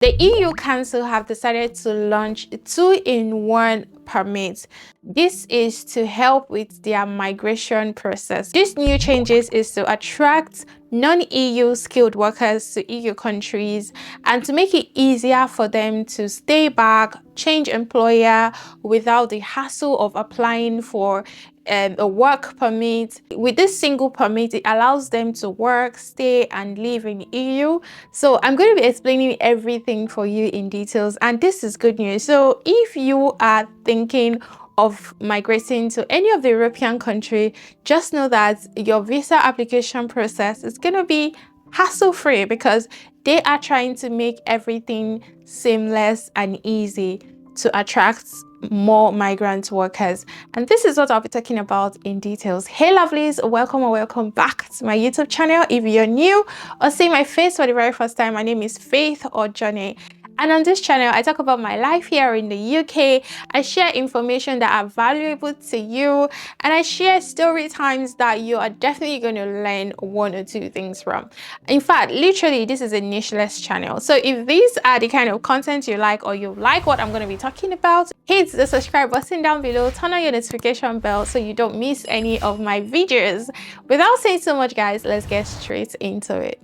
The EU Council have decided to launch a two-in-one permit. This is to help with their migration process. These new changes is to attract non-EU skilled workers to EU countries and to make it easier for them to stay back, change employer without the hassle of applying for a work permit. With this single permit, it allows them to work, stay, and live in EU. So I'm going to be explaining everything for you in details, and this is good news. So if you are thinking of migrating to any of the European country, just know that your visa application process is going to be hassle-free because they are trying to make everything seamless and easy to attract more migrant workers, and this is what I'll be talking about in details. Hey lovelies, welcome or welcome back to my YouTube channel. If you're new or see my face for the very first time, my name is Faith or Johnny, and on this channel I talk about my life here in the UK. I share information that are valuable to you, and I share story times that you are definitely going to learn one or two things from. In fact, literally this is a nicheless channel, so if these are the kind of content you like, or you like what I'm going to be talking about, hit the subscribe button down below, turn on your notification bell so you don't miss any of my videos. Without saying so much guys, let's get straight into it.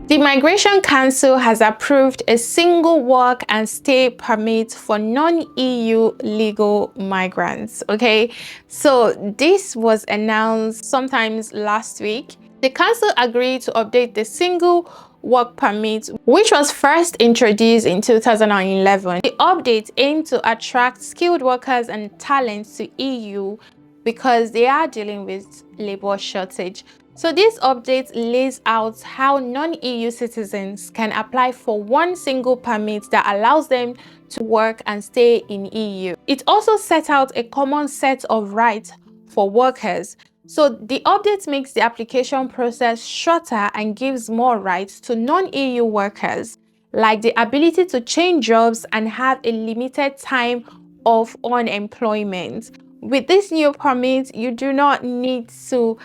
The Migration Council has approved a single work and stay permit for non-EU legal migrants. Okay, so this was announced sometimes last week. The council agreed to update the single work permit, which was first introduced in 2011. The update aimed to attract skilled workers and talents to EU because they are dealing with labor shortage. So this update lays out how non-EU citizens can apply for one single permit that allows them to work and stay in EU. It also set out a common set of rights for workers. So the update makes the application process shorter and gives more rights to non-EU workers, like the ability to change jobs and have a limited time of unemployment. With this new permit, you do not need to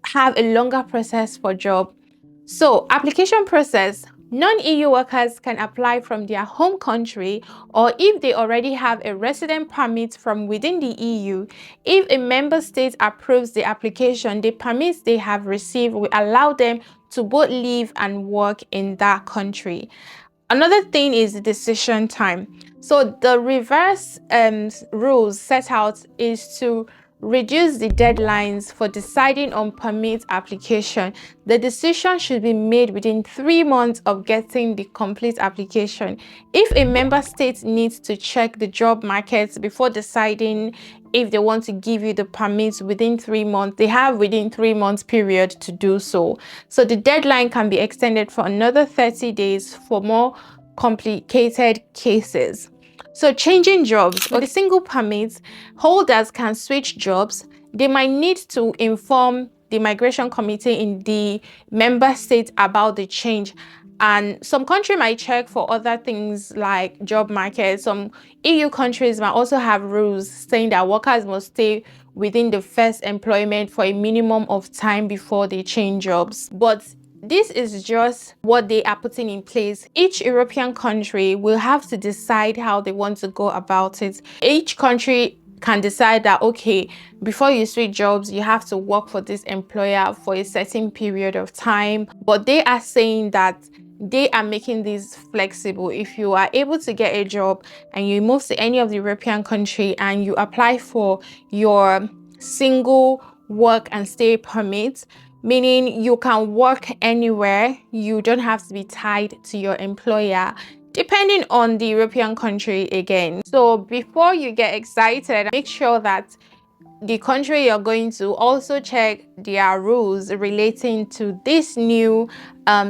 have a longer process for job. So application process: non-EU workers can apply from their home country, or if they already have a resident permit from within the EU. If a member state approves the application, the permits they have received will allow them to both live and work in that country. Another thing is the decision time. So the reverse rules set out is to reduce the deadlines for deciding on permit application. The decision should be made within 3 months of getting the complete application. If a member state needs to check the job market before deciding if they want to give you the permits within 3 months, they have within 3 months period to do so. So the deadline can be extended for another 30 days for more complicated cases. So changing jobs: with the single permits, holders can switch jobs. They might need to inform the migration committee in the member state about the change, and some country might check for other things like job market. Some EU countries might also have rules saying that workers must stay within the first employment for a minimum of time before they change jobs. But this is just what they are putting in place. Each European country will have to decide how they want to go about it. Each country can decide that, okay, before you switch jobs, you have to work for this employer for a certain period of time. But they are saying that they are making this flexible. If you are able to get a job and you move to any of the European country and you apply for your single work and stay permit, meaning you can work anywhere, you don't have to be tied to your employer, depending on the European country again. So before you get excited, make sure that the country you're going to also check their rules relating to this new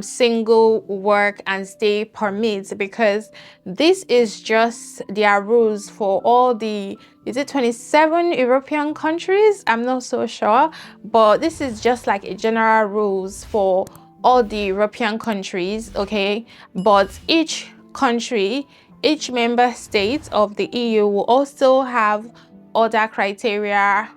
single work and stay permits, because this is just their rules for all the, is it 27 European countries? I'm not so sure, but this is just like a general rules for all the European countries, okay? But each country, each member state of the EU will also have other criteria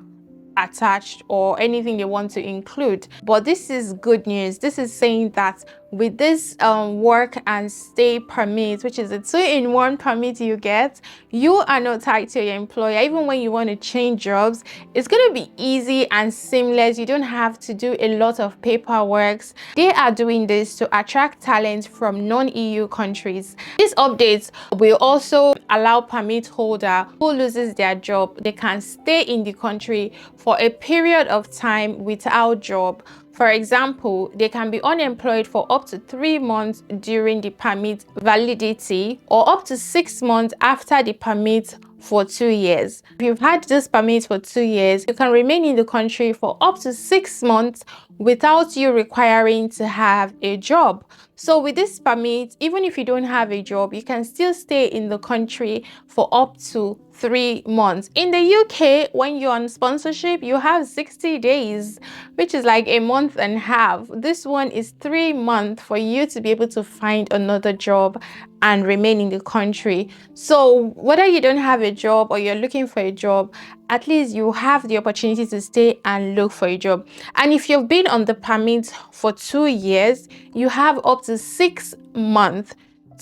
attached or anything they want to include. But this is good news. This is saying that with this work and stay permit, which is a 2-in-1 permit you get, you are not tied to your employer. Even when you want to change jobs, it's going to be easy and seamless. You don't have to do a lot of paperwork. They are doing this to attract talent from non-EU countries. These updates will also allow permit holder who loses their job, they can stay in the country for a period of time without job. For example, they can be unemployed for up to 3 months during the permit validity, or up to 6 months after the permit for 2 years. If you've had this permit for 2 years, you can remain in the country for up to 6 months without you requiring to have a job. So with this permit, even if you don't have a job, you can still stay in the country for up to 3 months. In the UK, when you're on sponsorship, you have 60 days, which is like a month and a half. This one is 3 months for you to be able to find another job and remain in the country. So whether you don't have a job or you're looking for a job, at least you have the opportunity to stay and look for a job. And if you've been on the permit for 2 years, you have up to 6 months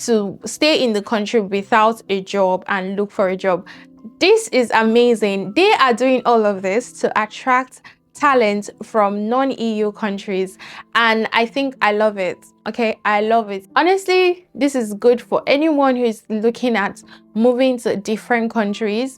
to stay in the country without a job and look for a job. This is amazing. They are doing all of this to attract talent from non-EU countries, and I think I love it. Okay, I love it. Honestly, this is good for anyone who is looking at moving to different countries.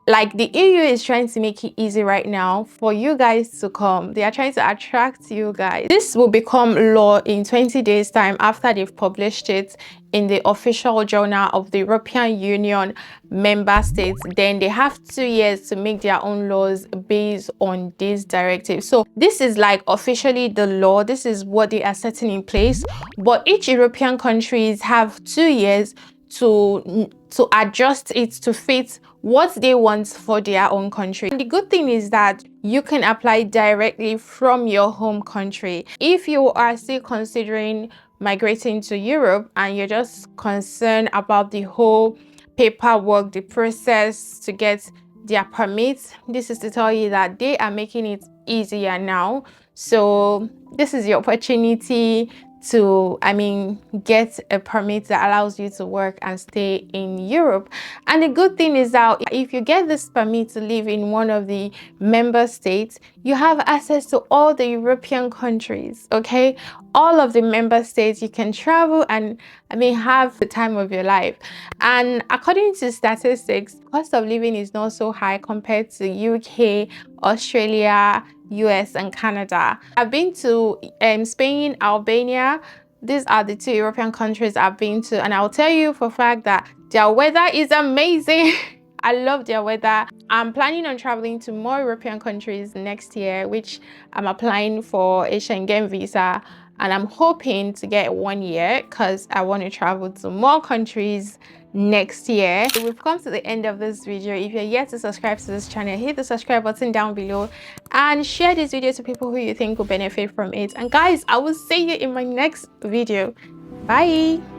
Like, the EU is trying to make it easy right now for you guys to come. They are trying to attract you guys. This will become law in 20 days time after they've published it in the official journal of the European Union member states. Then they have 2 years to make their own laws based on this directive. So this is like officially the law. This is what they are setting in place. But each European countries have 2 years to adjust it to fit what they want for their own country. And the good thing is that you can apply directly from your home country. If you are still considering migrating to Europe and you're just concerned about the whole paperwork, the process to get their permits, this is to tell you that they are making it easier now. So this is your opportunity to get a permit that allows you to work and stay in Europe. And the good thing is that if you get this permit to live in one of the member states, you have access to all the European countries. Okay, all of the member states, you can travel and have the time of your life. And according to statistics, cost of living is not so high compared to UK, Australia, US and Canada. I've been to Spain, Albania. These are the 2 European countries I've been to, and I'll tell you for a fact that their weather is amazing. I love their weather. I'm planning on traveling to more European countries next year, which I'm applying for a Schengen visa, and I'm hoping to get 1 year because I want to travel to more countries next year. So we've come to the end of this video. If you're yet to subscribe to this channel, hit the subscribe button down below and share this video to people who you think will benefit from it. And guys, I will see you in my next video. Bye.